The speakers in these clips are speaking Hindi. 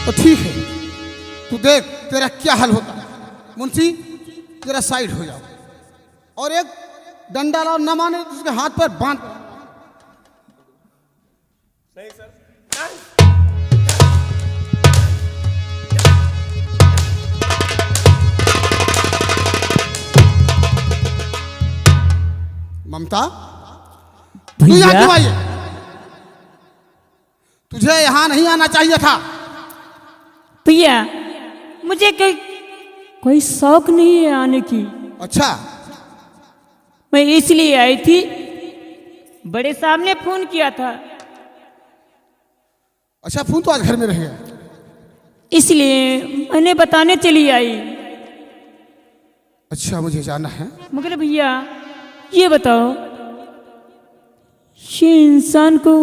तो ठीक है, तू देख तेरा क्या हल होता है। मुंशी तेरा साइड हो जाओ और एक डंडा लाओ, न माने तो उसके हाथ पर बांध। नहीं सर। ममता, तू यहाँ क्यों आई है? तुझे यहाँ नहीं आना चाहिए था। भैया मुझे कोई शौक नहीं है आने की। अच्छा, मैं इसलिए आई थी, बड़े साहब ने फोन किया था, अच्छा फोन तो आज घर में रह गया, इसलिए मैंने बताने चली आई। अच्छा मुझे जाना है। मगर भैया ये बताओ, ये इंसान को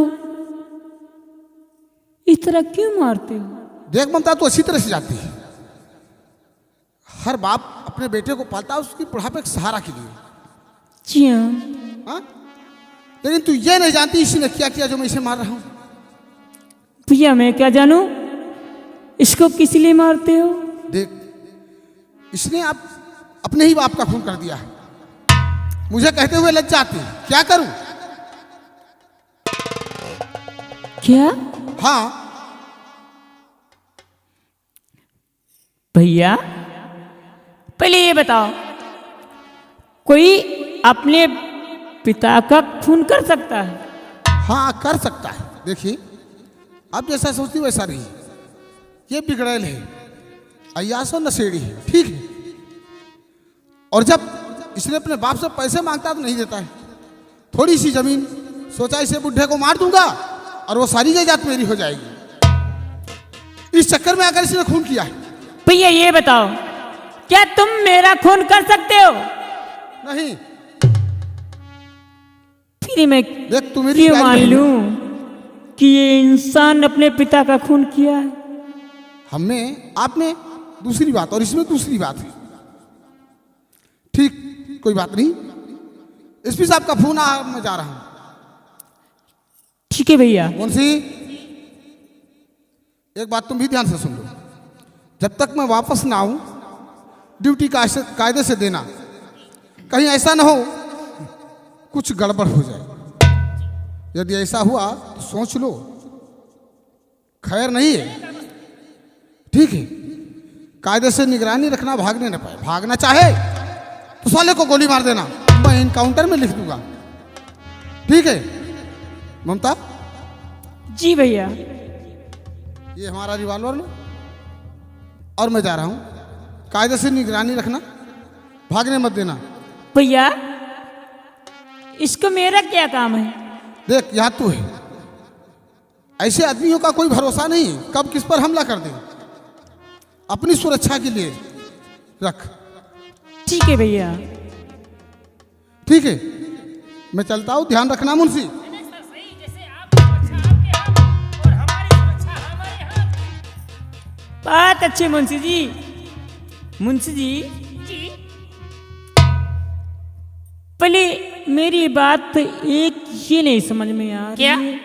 इस तरह क्यों मारते हो? देख ममता, तू अच्छी तरह से जाती है, हर बाप अपने बेटे को पालता है उसकी बुढ़ापे के सहारा के लिए। जी हाँ। हाँ? लेकिन तू ये नहीं जानती इसने क्या किया जो मैं इसे मार रहा हूं। भैया मैं क्या जानूं, इसको किस लिए मारते हो? देख, इसने आप अपने ही बाप का खून कर दिया है। मुझे कहते हुए लज्जा आती है, क्या करूं? क्या? हाँ भैया पहले ये बताओ, कोई अपने पिता का खून कर सकता है? हाँ कर सकता है। देखिए, आप जैसा सोचती वैसा नहीं, ये बिगड़ैल है, अय्यासो नशेड़ी है, ठीक है। और जब इसने अपने बाप से पैसे मांगता तो नहीं देता है। थोड़ी सी जमीन, सोचा इसे बुढ़े को मार दूंगा और वो सारी जायदाद मेरी हो जाएगी। इस चक्कर में आकर इसने खून किया है। भैया ये बताओ, क्या तुम मेरा खून कर सकते हो? नहीं। फिर मैं देख, तू मेरी क्यों मान लूं कि ये इंसान अपने पिता का खून किया है? हम में, आप में दूसरी बात और इसमें दूसरी बात है। ठीक, कोई बात नहीं। एसपी साहब का फोन आ, मैं जा रहा हूं। ठीक है भैया। मुंशी, एक बात तुम भी ध्यान से सुन लो, जब तक मैं वापस ना आऊं ड्यूटी कायदे से देना, कहीं ऐसा ना हो कुछ गड़बड़ हो जाए। यदि ऐसा हुआ तो सोच लो, खैर नहीं है, ठीक है। कायदे से निगरानी रखना, भागने न पाए, भागना चाहे तो साले को गोली मार देना, मैं इनकाउंटर में लिख दूंगा, ठीक है। ममता, जी भैया। ये हमारा रिवॉल्वर लो और मैं जा रहा हूं। कायदे से निगरानी रखना, भागने मत देना। भैया इसको मेरा क्या काम है? देख, यहां तू है, ऐसे आदमियों का कोई भरोसा नहीं, कब किस पर हमला कर दे। अपनी सुरक्षा के लिए रख। ठीक है भैया। ठीक है, मैं चलता हूं, ध्यान रखना मुंशी। बात अच्छी मुंशी जी। मुंशी जी, पहले मेरी बात एक ये नहीं समझ में आ रही है,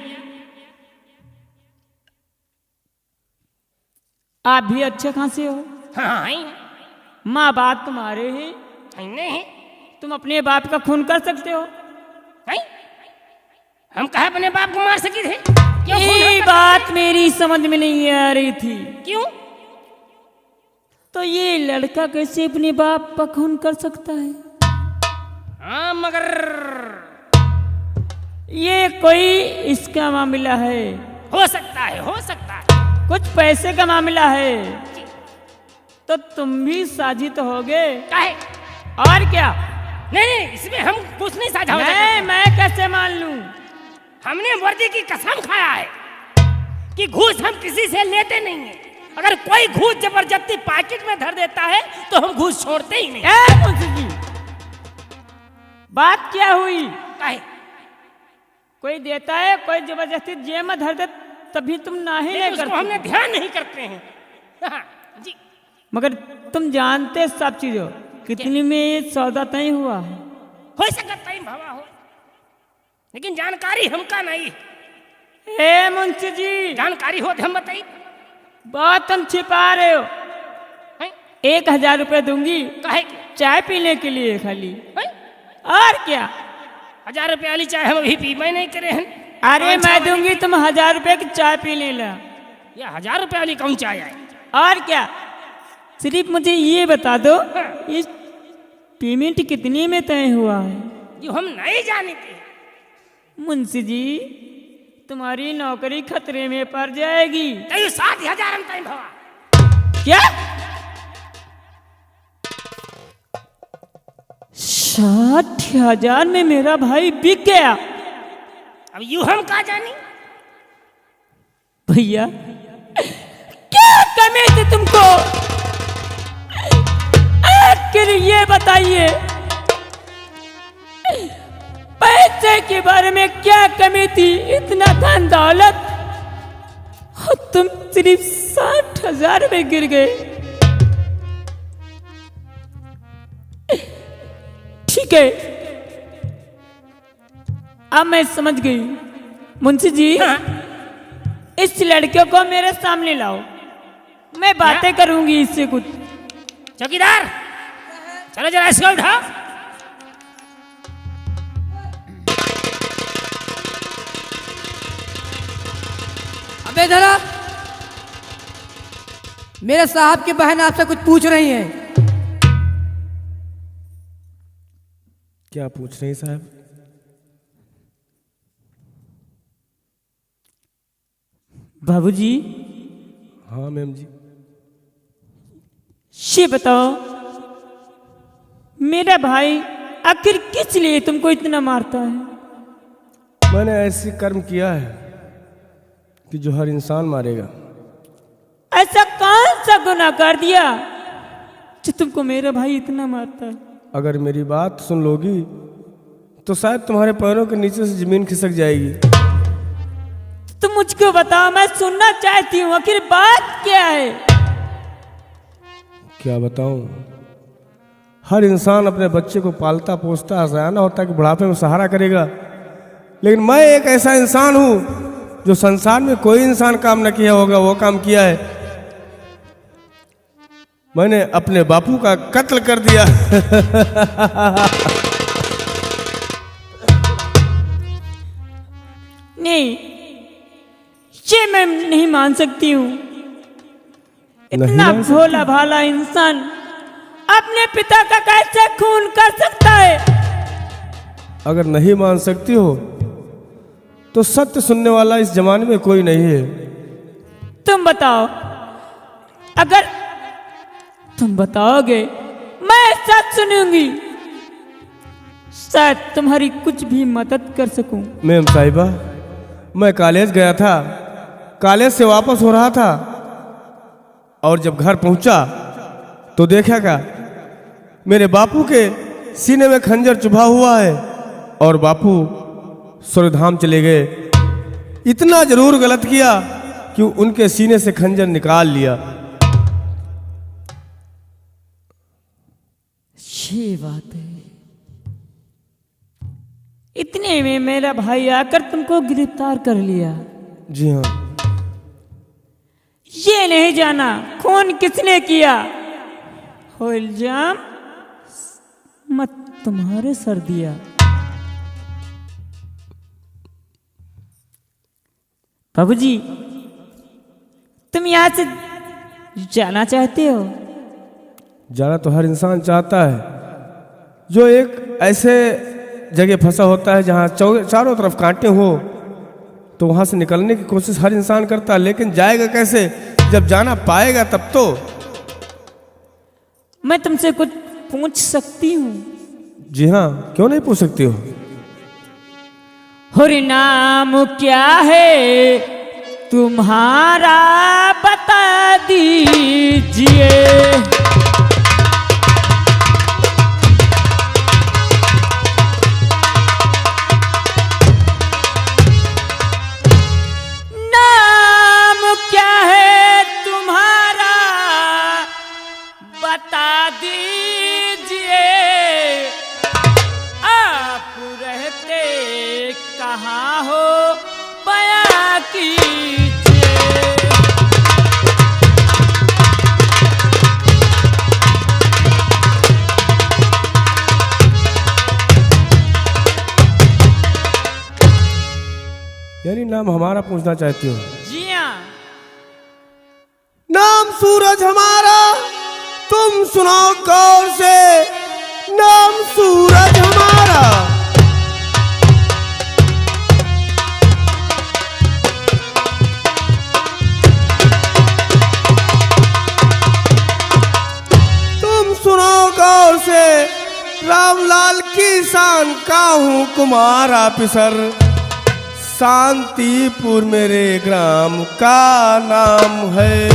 आप भी अच्छे खासे हो। हाँ माँ बाप तुम्हारे हैं, नहीं, तुम अपने बाप का खून कर सकते हो। हम कहा अपने बाप को मार सके थे? क्यों ये बात मेरी समझ में नहीं आ रही थी। क्यों? तो ये लड़का कैसे अपने बाप का खून कर सकता है? हाँ मगर ये कोई इसका मामला है, हो सकता है, हो सकता है। कुछ पैसे का मामला है, तो तुम भी साझी तो होगे। काहे? और क्या? नहीं, इसमें हम कुछ नहीं साझा हो नहीं, सकते। मैं कैसे मान लूं? हमने वर्दी की कसम खाया है कि घूस हम किसी से लेते नहीं है। अगर कोई घूस जबरदस्ती पैकेट में धर देता है तो हम घूस छोड़ते ही नहीं। मुंशी जी, बात क्या हुई? काहे? कोई देता है, कोई जबरदस्ती जेब में धर दे, तभी तुम ना ही नहीं उसको करते। हमने ध्यान नहीं करते हैं। हाँ, जी। मगर तुम जानते सब चीजों, कितनी में ये सौदा तय हुआ है? हो सकता है भावा हो, लेकिन जानकारी हमका नहीं। ए मुंशी जी, जानकारी हो तो हम बताइए। बहुत तुम छिपा रहे हो। हैं? 1,000 रुपये दूंगी काहे के? चाय पीने के लिए खाली, हैं? और क्या। 1000 रुपये वाली चाय हम अभी पी नहीं करे हैं। अरे 5-6 मैं बजे दूंगी, तुम 1,000 रुपये की चाय पी लेना। ये 1000 रुपये वाली कौन चाय है? और क्या, सिर्फ मुझे ये बता दो हाँ। इस पेमेंट कितने में तय हुआ है। जो हम नहीं जानते। मुंशी जी, तुम्हारी नौकरी खतरे में पड़ जाएगी। कहीं 60,000 हम तय भवा। क्या? 60,000 में मेरा भाई बिक गया? अब यू हम का जानी? भैया क्या कमी थी तुमको, आखिर ये बताइए, पैसे के बारे में क्या कमी थी? इतना धन दौलत और तुम सिर्फ 60,000 में गिर गए। ठीक है, अब मैं समझ गई। मुंशी जी, हाँ। इस लड़के को मेरे सामने लाओ, मैं बातें करूंगी इससे कुछ। चौकीदार, चलो जरा इसको उठाओ। अबे जरा, मेरे साहब की बहन आपसे कुछ पूछ रही हैं। क्या पूछ रही साहब? बाबूजी, हाँ मैम जी। ये बताओ, मेरा भाई आखिर किस लिए तुमको इतना मारता है? मैंने ऐसी कर्म किया है कि जो हर इंसान मारेगा। ऐसा कौन सा गुनाह कर दिया जो तुमको मेरा भाई इतना मारता है? अगर मेरी बात सुन लोगी तो शायद तुम्हारे पैरों के नीचे से जमीन खिसक जाएगी। तुम मुझको बताओ, मैं सुनना चाहती हूँ, आखिर बात क्या है? क्या बताऊं? हर इंसान अपने बच्चे को पालता पोसता हंसाना होता है कि बुढ़ापे में सहारा करेगा, लेकिन मैं एक ऐसा इंसान हूं जो संसार में कोई इंसान काम न किया होगा वो काम किया है। मैंने अपने बापू का कत्ल कर दिया। नहीं, ये मैं नहीं मान सकती हूँ। इतना मान सकती? भोला भाला इंसान अपने पिता का कैसे खून कर सकता है? अगर नहीं मान सकती हो तो सत्य सुनने वाला इस जमाने में कोई नहीं है। तुम बताओ, अगर तुम बताओगे मैं सच सुनूंगी, शायद तुम्हारी कुछ भी मदद कर सकूं। मैम साहिबा, मैं कॉलेज गया था, कॉलेज से वापस हो रहा था और जब घर पहुंचा तो देखा क्या, मेरे बापू के सीने में खंजर चुभा हुआ है और बापू स्वर्गधाम चले गए। इतना जरूर गलत किया कि उनके सीने से खंजर निकाल लिया। ये बात है। इतने में मेरा भाई आकर तुमको गिरफ्तार कर लिया। जी हाँ। ये नहीं जाना खून किसने किया, हो इल्जाम मत तुम्हारे सर दिया। बाबूजी, तुम यहां से जाना चाहते हो? जाना तो हर इंसान चाहता है जो एक ऐसे जगह फंसा होता है जहाँ चारों तरफ कांटे हो, तो वहाँ से निकलने की कोशिश हर इंसान करता है, लेकिन जाएगा कैसे? जब जाना पाएगा तब तो। मैं तुमसे कुछ पूछ सकती हूँ? जी हाँ, क्यों नहीं पूछ सकती हो। हरि नाम क्या है तुम्हारा बता दीजिए। नाम क्या है तुम्हारा बता दीजिए। आप रहते कहाँ हो बयां कीजिए। यानी नाम हमारा पूछना चाहती हो? जी हाँ। नाम सूरज हमारा, तुम सुनाओ गौर से। नाम सूरज हमारा। तुम सुनाओ गौर से। रामलाल की शान का हूँ कुमार ऑफिसर। शांतिपुर मेरे ग्राम का नाम है।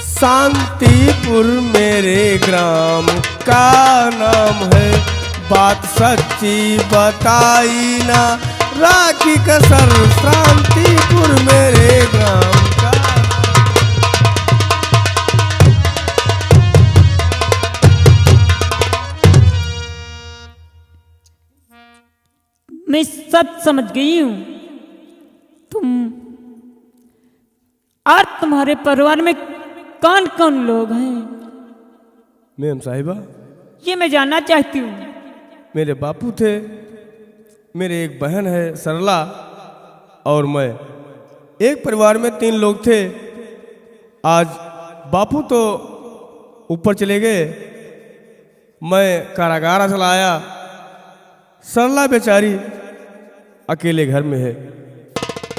शांतिपुर मेरे ग्राम का नाम है। बात सच्ची बताई ना राखी कसर। शांतिपुर मेरे ग्राम का मैं सब समझ गई हूँ। तुम और तुम्हारे परिवार में कौन कौन लोग हैं? मैम साहिबा, ये मैं जानना चाहती हूँ। मेरे बापू थे, मेरे एक बहन है सरला, और मैं। एक परिवार में 3 लोग थे। आज बापू तो ऊपर चले गए, मैं कारागार चला आया। सरला बेचारी अकेले घर में है।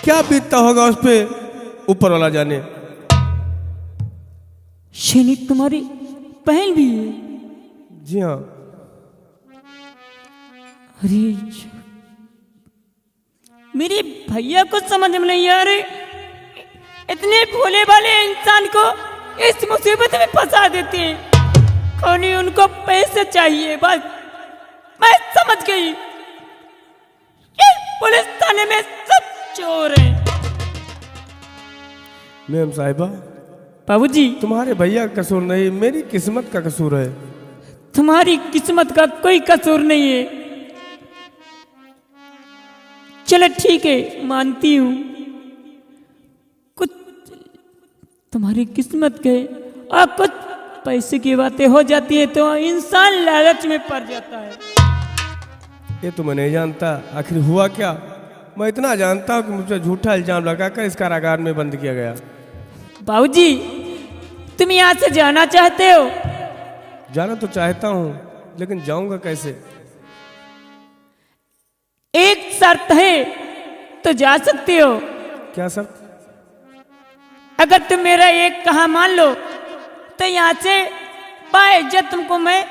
क्या बीतता होगा उस पे, ऊपर वाला जाने। शनि तुम्हारी बहन भी है? जी हाँ। अरे मेरे भैया को समझ में नहीं आ रही। इतने भोले भाले इंसान को इस मुसीबत में फंसा देते हैं। कौन उनको पैसे चाहिए, बस मैं समझ गई। ये पुलिस थाने में सब चोर हैं। मैम साहिबा, बाबूजी, तुम्हारे भैया का कसूर नहीं, मेरी किस्मत का कसूर है। तुम्हारी किस्मत का कोई कसूर नहीं है। चलो ठीक है, मानती हूँ कुछ तुम्हारी किस्मत के और कुछ पैसे की बातें हो जाती है तो इंसान लालच में पड़ जाता है। ये तो मैं नहीं जानता आखिर हुआ क्या। मैं इतना जानता हूँ कि मुझे झूठा इल्जाम लगाकर इस कारागार में बंद किया गया। बाबूजी, तुम यहाँ से जाना चाहते हो? जाना तो चाहता हूँ, लेकिन जाऊंगा कैसे? एक शर्त है तो जा सकते हो। क्या शर्त? अगर तुम मेरा एक कहा मान लो तो यहाँ से बाइज्जत तुमको मैं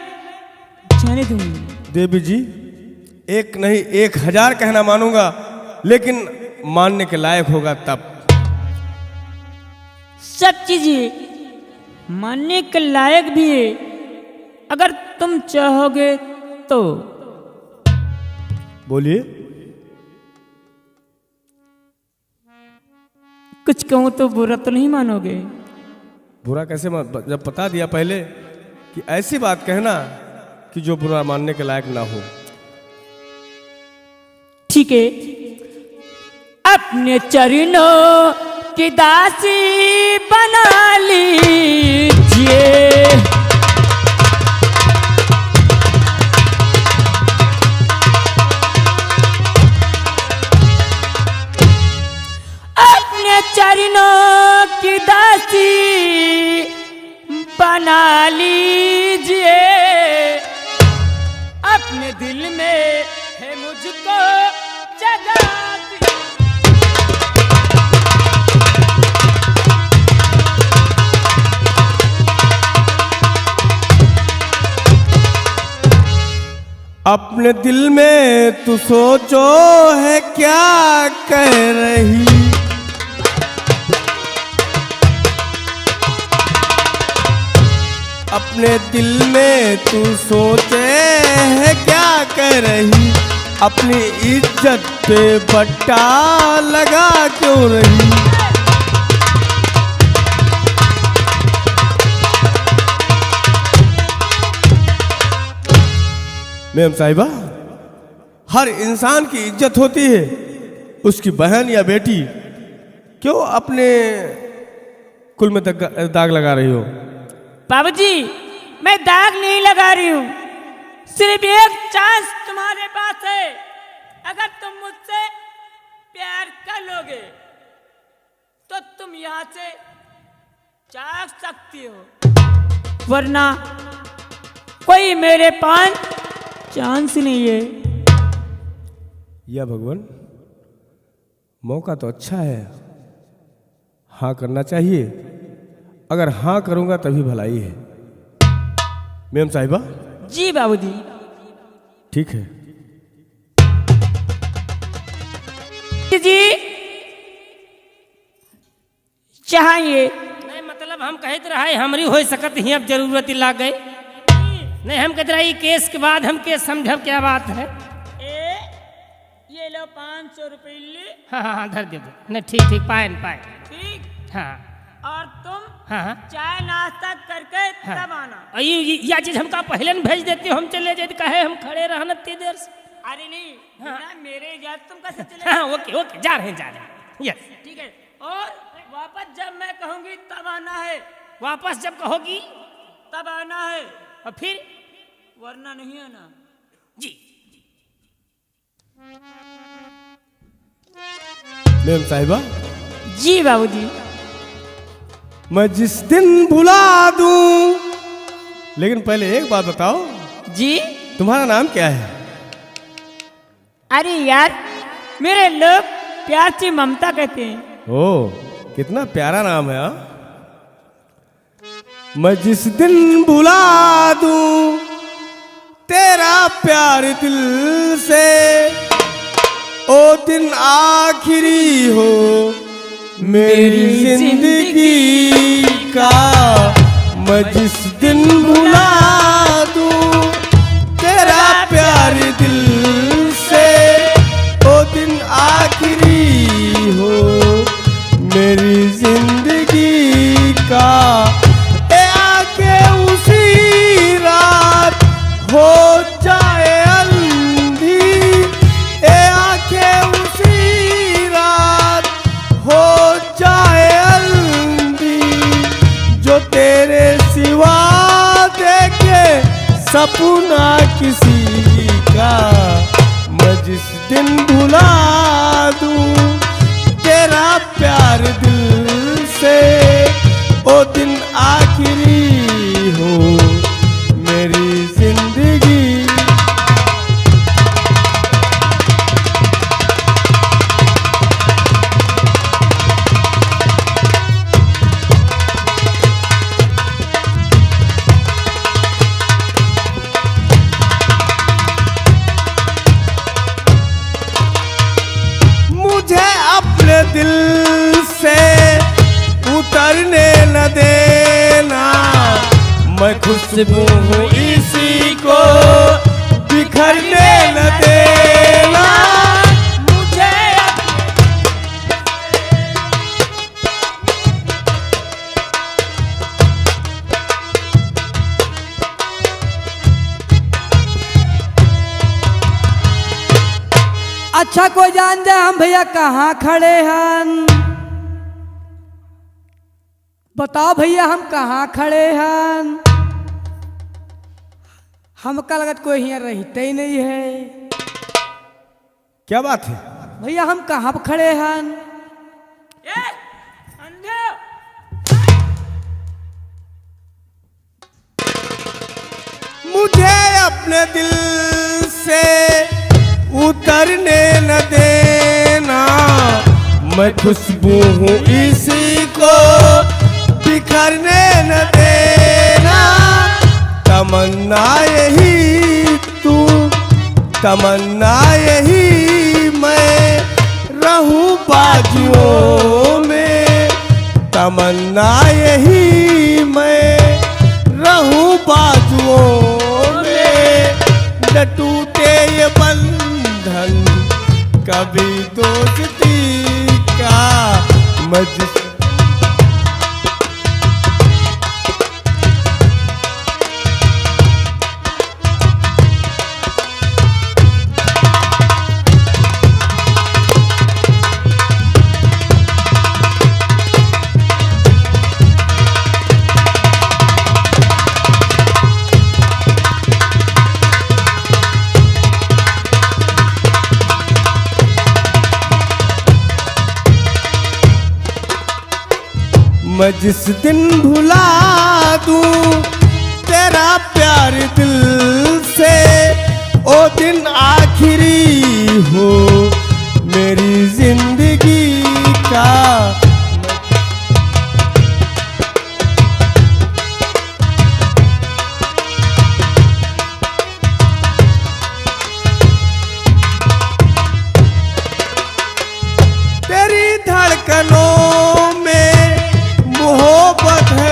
जाने दूंगी। देवी जी, एक नहीं 1000 कहना मानूंगा, लेकिन मानने के लायक होगा तब। सब चीजें मानने के लायक भी है, अगर तुम चाहोगे तो। बोलिए। कुछ कहूं तो बुरा तो नहीं मानोगे? बुरा कैसे जब बता दिया पहले कि ऐसी बात कहना कि जो बुरा मानने के लायक ना हो। ठीक है। अपने चरणों की दासी बना लीजिए। अपने चरणों की दासी बना लीजिए। अपने दिल में है मुझको जगा दी। अपने दिल में तू सोचो है क्या कह रही। अपने दिल में तू सोचे है क्या कह रही। अपनी इज्जत पे बट्टा लगा क्यों रही। मैम साहिबा, हर इंसान की इज्जत होती है, उसकी बहन या बेटी। क्यों अपने कुल में दाग लगा रही हो? बाबूजी, मैं दाग नहीं लगा रही हूँ। सिर्फ एक चांस तुम्हारे पास है। अगर तुम मुझसे प्यार कर लोगे तो तुम यहाँ से जा सकती हो, वरना कोई मेरे पास चांस नहीं है। या भगवान, मौका तो अच्छा है, हाँ करना चाहिए। अगर हाँ करूंगा तभी भलाई है। मैम साहिबा। जी बाबूजी। ठीक है। जी चाहिए नहीं मतलब हम कहते रहे हमारी हो सकत ही अब जरूरत ही लाग गई। नहीं हम कहते रहे केस के बाद हम केस समझब क्या बात है। ये लो 500 रुपये ले। हाँ धर दे दो। नहीं ठीक ठीक पाए ठीक। हाँ और तुम हाँ चाय नाश्ता करके तब आना। या चीज हमका पहले न भेज देते हो, हम चले जाते कहे हम खड़े रहना इतनी देर से। अरे नहीं बिना मेरे इजाजत तुम कैसे चले? हाँ ओके जा रहे हैं यस ठीक है। और वापस जब मैं कहूंगी तब आना है। वापस जब कहोगी तब आना है, और फिर वरना नहीं आना। जी मैम साहिबा। जी बाबूजी। मैं जिस दिन भुला दूं, लेकिन पहले एक बात बताओ, जी तुम्हारा नाम क्या है? अरे यार मेरे लोग प्यार से ममता कहते हैं। ओ कितना प्यारा नाम है। हाँ, मैं जिस दिन भुला दूं तेरा प्यार दिल से, ओ दिन आखिरी हो मेरी जिंदगी का। मैं जिस दिन भुला दूं तेरा प्यार दिल से, ओ दिन आखिरी हो मेरी जिंदगी का। ए आके उसी रात हो जाए अंधी, ए आके उसी रात हो जाए अंधी, जो तेरे सिवा देखे सपना किसी का। मैं जिस दिन भुला दूं तेरा प्यार दिल से, ओ दिन आखिरी हो मेरी जिंदगी। मुझे अपने दिल से उतरने न देना, मैं खुशबू हूँ इसी को बिखरने न देना। मुझे अच्छा कोई जान जाए हम भैया कहाँ खड़े हैं? बताओ भैया हम कहाँ खड़े हैं? हमका लगत कोई यहाँ रहते ही नहीं है। क्या बात है? भैया हम कहाँ पर खड़े हैं? अंधे मुझे अपने दिल से उतरने न देना, मैं खुशबू हूँ इसी को बिखरने न देना। तमन्ना यही तू, तमन्ना यही मैं रहूं बाजुओं में, तमन्ना यही मैं रहूं बाजुओं में। न टूटे ये बंधन कभी दोस्ती का, मैं जिस मैं जिस दिन भुला दूं तेरा प्यार दिल से, ओ दिन आखिरी हो मेरी जिंदगी का। तेरी धड़कनों में मोहब्बत है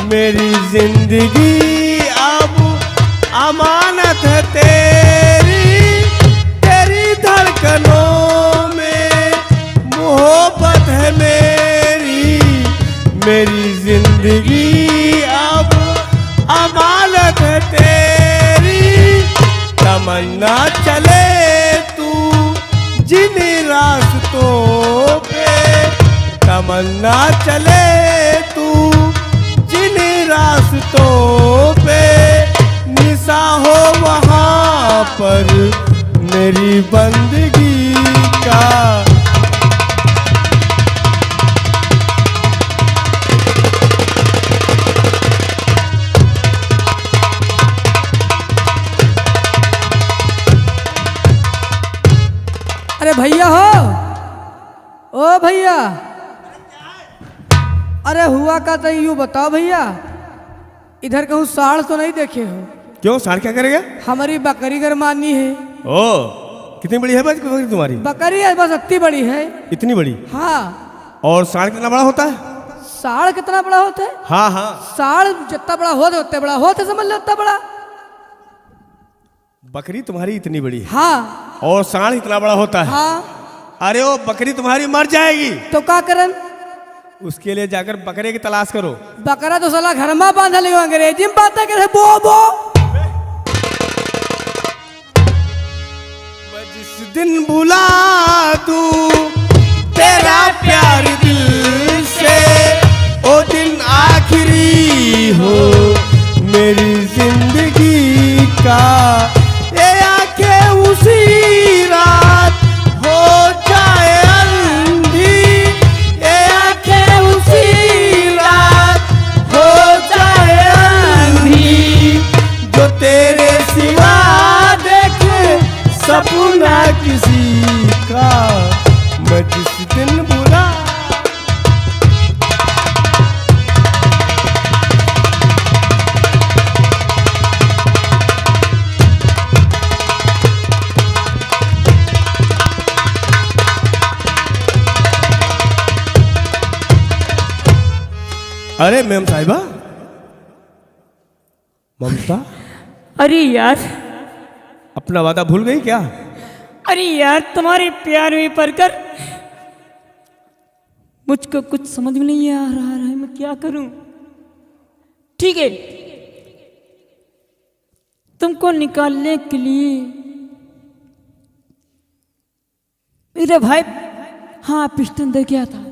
मेरी जिंदगी अब अमानत है तेरी धड़कनों में मोहब्बत है मेरी जिंदगी अब अमानत है तेरी। तमन्ना चले तू जिन रास्तों पे, तमन्ना चले तू जिन रास्तों पे, निशा हो वहाँ पर मेरी बंदगी का। अरे भैया हो, ओ भैया, अरे हुआ का तो यूँ बताओ भैया, इधर कहूँ साढ़ तो नहीं देखे हो? क्यों, साढ़ क्या करेगा? हमारी बकरी गरमानी है। ओ, कितनी बड़ी है बकरी तुम्हारी? बकरी है बस इतनी बड़ी है। इतनी बड़ी? हाँ। और साढ़ कितना बड़ा होता है? साढ़ कितना बड़ा होता है? हाँ हाँ, साढ़ जितना बड़ा होता उतना बड़ा होता, समझ लो उतना बड़ा। बकरी तुम्हारी इतनी बड़ी है? हाँ। और साढ़ इतना बड़ा होता है? हाँ। अरे वो बकरी तुम्हारी मर जाएगी तो क्या करन? उसके लिए जाकर बकरे की तलाश करो। बकरा तो साला घर में बांधा ले, अंग्रेजी में बात है बो बो। मैं जिस दिन भुला दूं तेरा प्यार दिल से, ओ दिन आखिरी हो मेरी जिंदगी का। ये आंखें उसी रात हो जाए अंधी, ये आंखें उसी रात हो जाए अंधी, जो तेरे सिवा देखे सपना किसी का। मैं जिस दिन बुला अरे मैम साहिबा, ममता, अरे यार, अपना वादा भूल गई क्या? अरे यार, तुम्हारे प्यार में पड़कर मुझको कुछ समझ में नहीं आ रहा है, मैं क्या करूं? ठीक है, तुमको निकालने के लिए मेरे भाई हाँ पिस्टन दे गया था,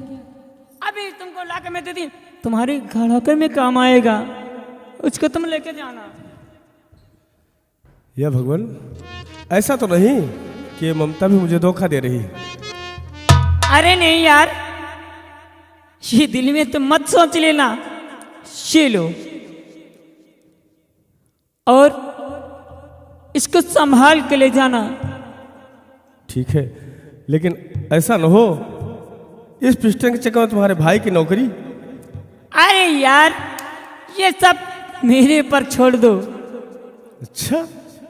अभी तुमको लाके मैं दे दी, तुम्हारे घर होकर में काम आएगा, उसको तुम लेके जाना। या भगवान, ऐसा तो नहीं कि ममता भी मुझे धोखा दे रही? अरे नहीं यार, ये दिल में तुम मत सोच लेना, ये लो और इसको संभाल के ले जाना। ठीक है, लेकिन ऐसा न हो इस पिस्टन के चक्कर में तुम्हारे भाई की नौकरी। अरे यार, ये सब मेरे पर छोड़ दो। अच्छा,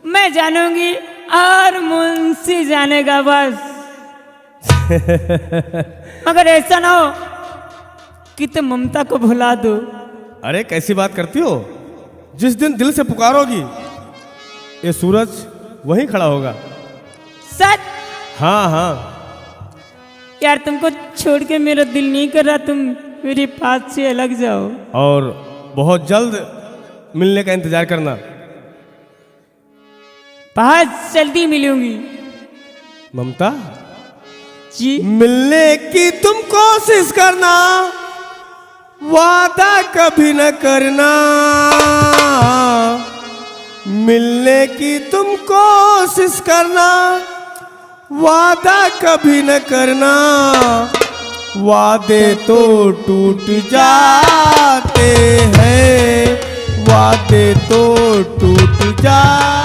मैं जानूंगी और मुंशी जानेगा बस। मगर ऐसा ना हो कि तुम ममता को भुला दो। अरे कैसी बात करती हो? जिस दिन दिल से पुकारोगी ये सूरज वहीं खड़ा होगा। सच? हाँ हाँ। यार, तुमको छोड़ के मेरा दिल नहीं कर रहा, तुम मेरे पास से अलग जाओ। और बहुत जल्द मिलने का इंतजार करना। बहुत जल्दी मिलूंगी। ममता जी? मिलने की तुम कोशिश करना, वादा कभी न करना। मिलने की तुम कोशिश करना, वादा कभी न करना। वादे तो टूट जाते हैं, वादे तो टूट जाते